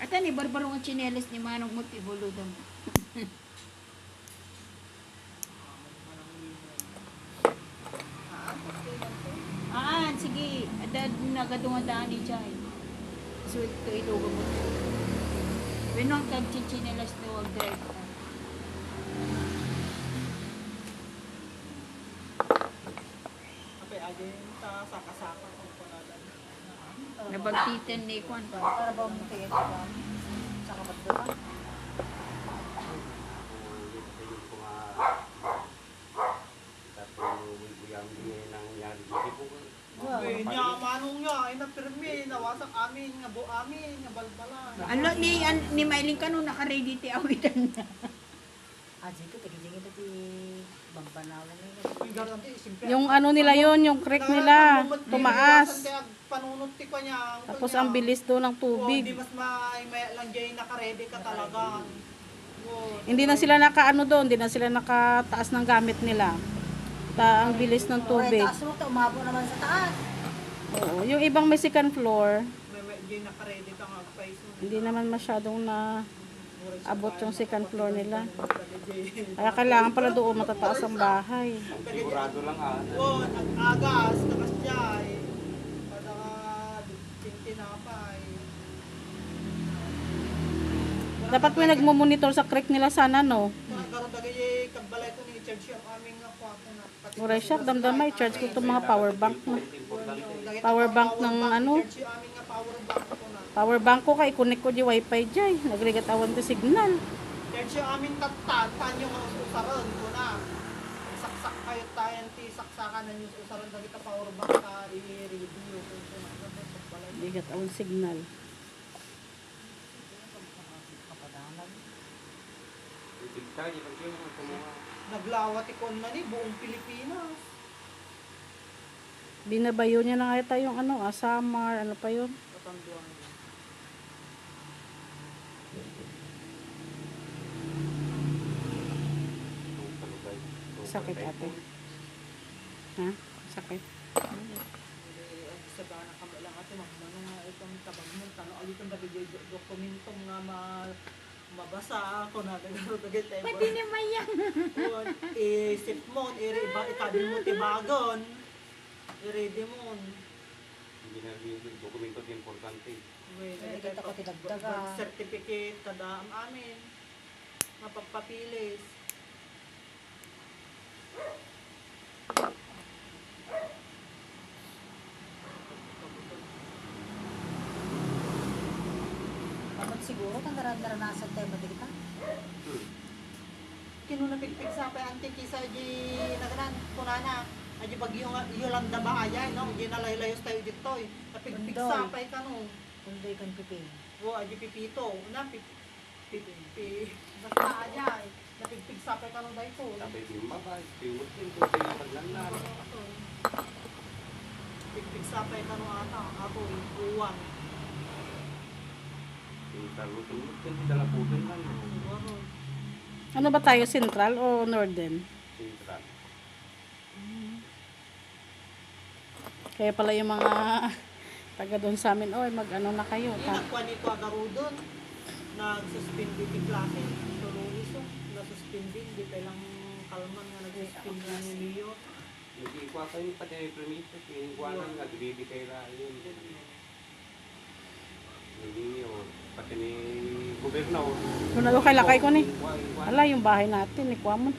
At ni barbarong ang tsinelas ni Manong Muti Buludan. Sige. Ada nagadungadaan ni Jai. So ito ilugo mo. Wenong kag tsinelas no wag direkta. Saka-saka ko na lang. Nabagtitan ni Kwan. Para ba mo tiyan ko? Saka ba ito? Manong nga, ay napirmi, nawasak amin, nga bu amin, nga balbalan. Ano ni Mailing kanu naka-ready ti awitan na. Aji ko tigil-tigil ti bambanawan ni. Yung ano nila yon, yung creek nila, tumaas. Panunot ti ko niya. Tapos ang bilis doon ng tubig. Hindi mas may lang diyan naka-ready ka talaga. Hindi na sila nakaano doon, hindi na sila nakataas ng gamit nila. Ang bilis ng tubig. Taas mo, umabo naman sa taas. Oo, yung ibang may second floor, May diyan naka-ready ka nga pa iso. hindi naman masyadong na abot yung second floor nila. Kaya kailangan pala doon matataas ang bahay. Sigurado lang Oo, nag-agas, nakasyay. Para tintinapay. Dapat may nagmo-monitor sa creek nila sana, no? Karon dagay kagbalay ko ni charge yung aming kwarto na. Uray siya, damdamay, charge ko itong mga power bank na. Power bank ng ano? Charge yung aming power bank ko na. Power bank ko kay connect ko di wifi jay. Nagligat awan ti signal. Charge yung aming tatan, yung mga usaron ko na. Saksak kayo tayo, saksakan na yung usaron dagay ka power bank ka i-review ko na kagbalay. Ligat awan signal. Naglawat ikon na ni buong Pilipinas. Binabayo niya na nga ito yung ano, Samar, ano pa yun? Katanduan niya. Sakit ate. Ha? Sakit. Sa bana ka lang ate magmano nga itong tabang mo tano alitong dagay dokumento nga mabasa ako na dagay tayo. Pwede ni Mayang. Isip mo iba itabi mo tibagon. I-ready mo. Hindi na yung dokumento di importante. Kita ko tidagdaga. Certificate kada ang amin. Mapagpapilis. Kapag siguro, kung naranasan tayo madikita. Kinunapigpig sa pa antik kisa di naganan kunana. Aji bagyo nga Yolanda ba ayay no? Di nalaylayos tayo dito eh. Napigpig sa pa ka no. Kundoy kan pipi. Wo aji pipito na pipi. Basta ayay. Napigpig sa pa ka no dai ko. Tapos yung mabay, piwot din kung tayo maglanlan. Pigpig sa pa ka no ata. Ako iwan. Yung talutulot, hindi dala po din lang. Siguro. Ano ba tayo, central o northern? Sintral. Kaya pala yung mga taga doon sa amin, oy, mag-ano na kayo. Yung nagkuha nito agarudon. Nag-suspend di klase. Tululiso. Na-suspend din. Di lang kalman nga nag-suspend na ni Leo. Hindi ikuha kayo pa tayo permito. Ikuha lang, nagbibigay na yun. Hindi yun. Pati ni gobernador. Kung ano kay lakay ko ni. Ala, yung bahay natin, ikuha mo.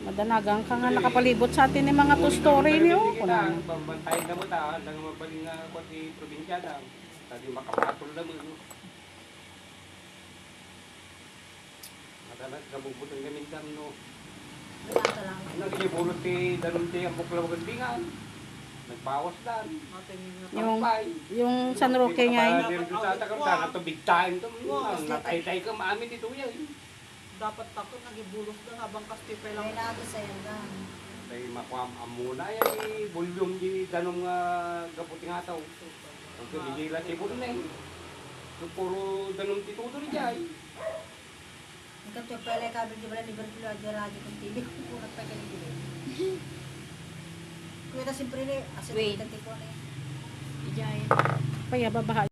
Madanagang ka nga nakapalibot sa atin ng mga two-story niyo. Kuna. Bambantay na mo ta, nang mabaling nga ako si probinsya na. Tadi makapatol na mo. Matalag, kabubutang gamin kang no. Wala lang. Nagibulot ti danon ti ang buklaw gandingan. Nagbawas dan. Yung San Roque nga. Dito sa takot na to big time to. Natay-tay ka maamin dito yan. Dapat takot nagibulos doon habang kaste pa lang. May nato sa yan lang. Tay makuam amuna yan ni volume di danong gaputing ataw. Ang kumigila si bulo na yun. Puro danong titudo ni Jai. Ikaw to pala kabel di bala ni Berkulo aja lagi kung tili ko nagpagay ni Berkulo. Kuya ta simpre ni asin Wait. tati ko ni. Ijay. Kaya babaha.